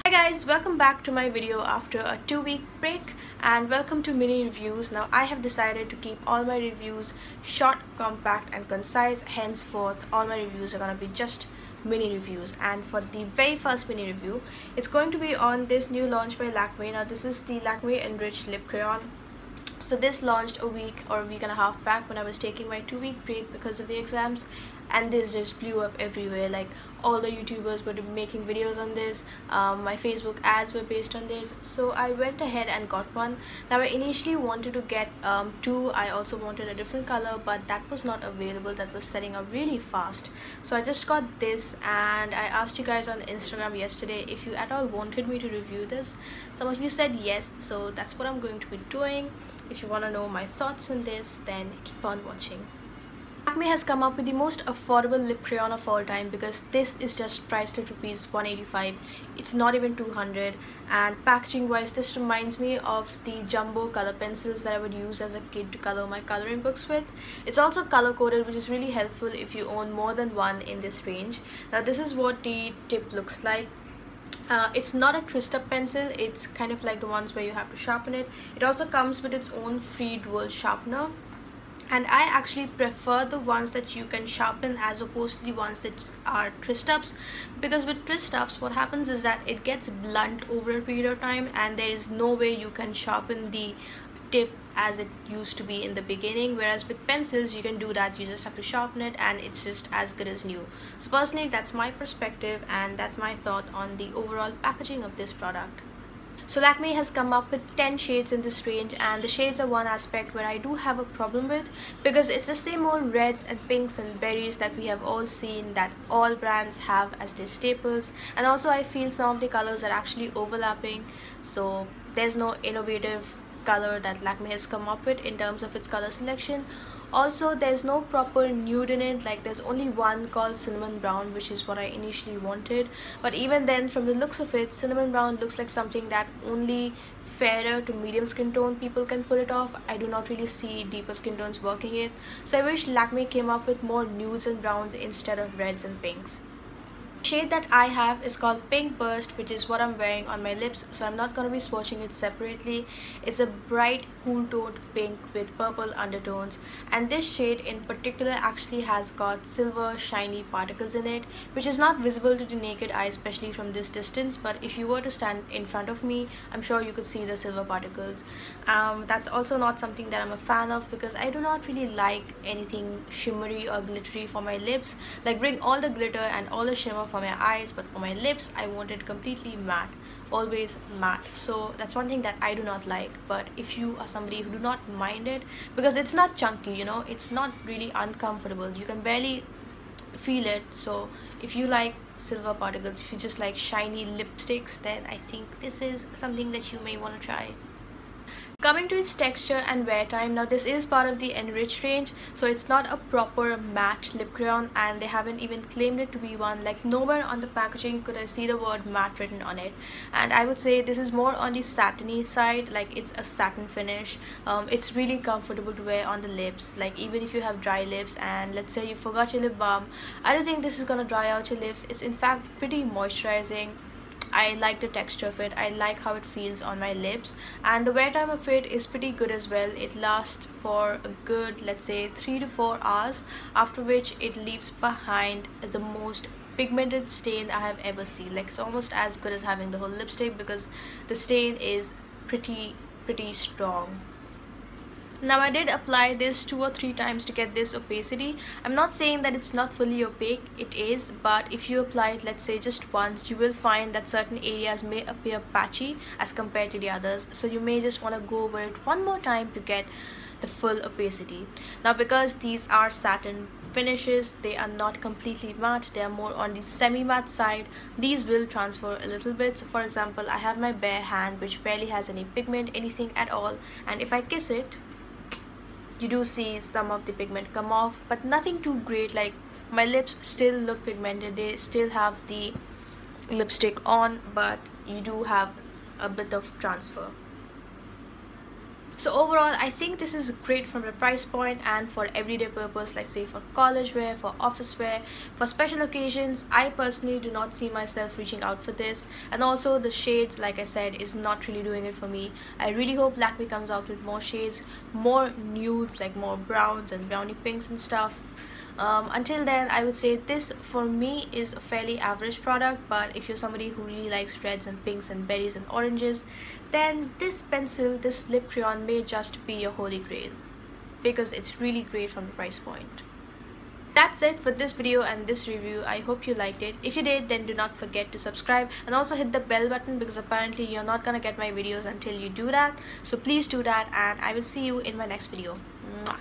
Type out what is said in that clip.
Hi guys, welcome back to my video after a 2-week break, and welcome to mini reviews. Now I have decided to keep all my reviews short, compact and concise. Henceforth all my reviews are going to be just mini reviews, and for the very first mini review it's going to be on this new launch by Lakme. Now this is the Lakme Enrich lip crayon. So this launched a week or a week and a half back when I was taking my 2-week break because of the exams, and this just blew up everywhere. Like, all the YouTubers were making videos on this. My Facebook ads were based on this, so I went ahead and got one. Now I initially wanted to get two. I also wanted a different color, but that was not available. That was selling out really fast, so I just got this. And I asked you guys on Instagram yesterday if you at all wanted me to review this. Some of you said yes, so that's what I'm going to be doing. If you want to know my thoughts on this, then keep on watching. Lakme has come up with the most affordable lip crayon of all time, because this is just priced at ₹185. It's not even 200, and packaging wise this reminds me of the jumbo color pencils that I would use as a kid to color my coloring books with. It's also color coded, which is really helpful if you own more than one in this range. Now this is what the tip looks like. It's not a twist up pencil, it's kind of like the ones where you have to sharpen it. It also comes with its own free dual sharpener, and I actually prefer the ones that you can sharpen as opposed to the ones that are twist ups, because with twist ups what happens is that it gets blunt over a period of time, and there is no way you can sharpen the tip as it used to be in the beginning. Whereas with pencils you can do that, you just have to sharpen it and it's just as good as new. So personally that's my perspective, and that's my thought on the overall packaging of this product. So Lakme has come up with 10 shades in this range, and the shades are one aspect where I do have a problem with, because it's the same old reds and pinks and berries that we have all seen, that all brands have as their staples. And also I feel some of the colors are actually overlapping, so there's no innovative color that Lakme has come up with in terms of its color selection. Also there's no proper nude in it. Like, there's only one called cinnamon brown, which is what I initially wanted, but even then from the looks of it, cinnamon brown looks like something that only fairer to medium skin tone people can pull it off. I do not really see deeper skin tones working it, so I wish Lakme came up with more nudes and browns instead of reds and pinks. The shade that I have is called Pink Burst, which is what I'm wearing on my lips, so I'm not going to be swatching it separately. It's a bright cool toned pink with purple undertones, and this shade in particular actually has got silver shiny particles in it, which is not visible to the naked eye, especially from this distance, but if you were to stand in front of me I'm sure you could see the silver particles. That's also not something that I'm a fan of, because I do not really like anything shimmery or glittery for my lips. Like, bring all the glitter and all the shimmer for my eyes, but for my lips I want it completely matte, always matte. So that's one thing that I do not like. But if you are somebody who do not mind it, because it's not chunky, you know, it's not really uncomfortable, you can barely feel it. So if you like silver particles, if you just like shiny lipsticks, then I think this is something that you may want to try. Coming to its texture and wear time, now this is part of the Enrich range, so it's not a proper matte lip crayon, and they haven't even claimed it to be one. Like, nowhere on the packaging could I see the word matte written on it, and I would say this is more on the satiny side. Like, it's a satin finish. It's really comfortable to wear on the lips. Like, even if you have dry lips and let's say you forgot your lip balm, I don't think this is gonna dry out your lips. It's in fact pretty moisturizing. I like the texture of it, I like how it feels on my lips, and the wear time of it is pretty good as well. It lasts for a good, let's say, 3 to 4 hours, after which it leaves behind the most pigmented stain I have ever seen. Like, it's almost as good as having the whole lipstick, because the stain is pretty strong. Now I did apply this 2 or 3 times to get this opacity. I'm not saying that it's not fully opaque, it is, but if you apply it, let's say, just once, you will find that certain areas may appear patchy as compared to the others, so you may just want to go over it one more time to get the full opacity. Now because these are satin finishes, they are not completely matte, they are more on the semi-matte side. These will transfer a little bit. So for example, I have my bare hand which barely has any pigment, anything at all, and if I kiss it, you do see some of the pigment come off, but nothing too great. Like, my lips still look pigmented, they still have the lipstick on, but you do have a bit of transfer. So overall, I think this is great from the price point and for everyday purpose, like say for college wear, for office wear, for special occasions. I personally do not see myself reaching out for this, and also the shades, like I said, is not really doing it for me. I really hope Lakme comes out with more shades, more nudes, like more browns and brownie pinks and stuff. Until then, I would say this for me is a fairly average product, but if you're somebody who really likes reds and pinks and berries and oranges, then this pencil, this lip crayon may just be your holy grail, because it's really great from the price point. That's it for this video and this review. I hope you liked it. If you did, then do not forget to subscribe and also hit the bell button, because apparently you're not gonna get my videos until you do that. So please do that, and I will see you in my next video. Mwah.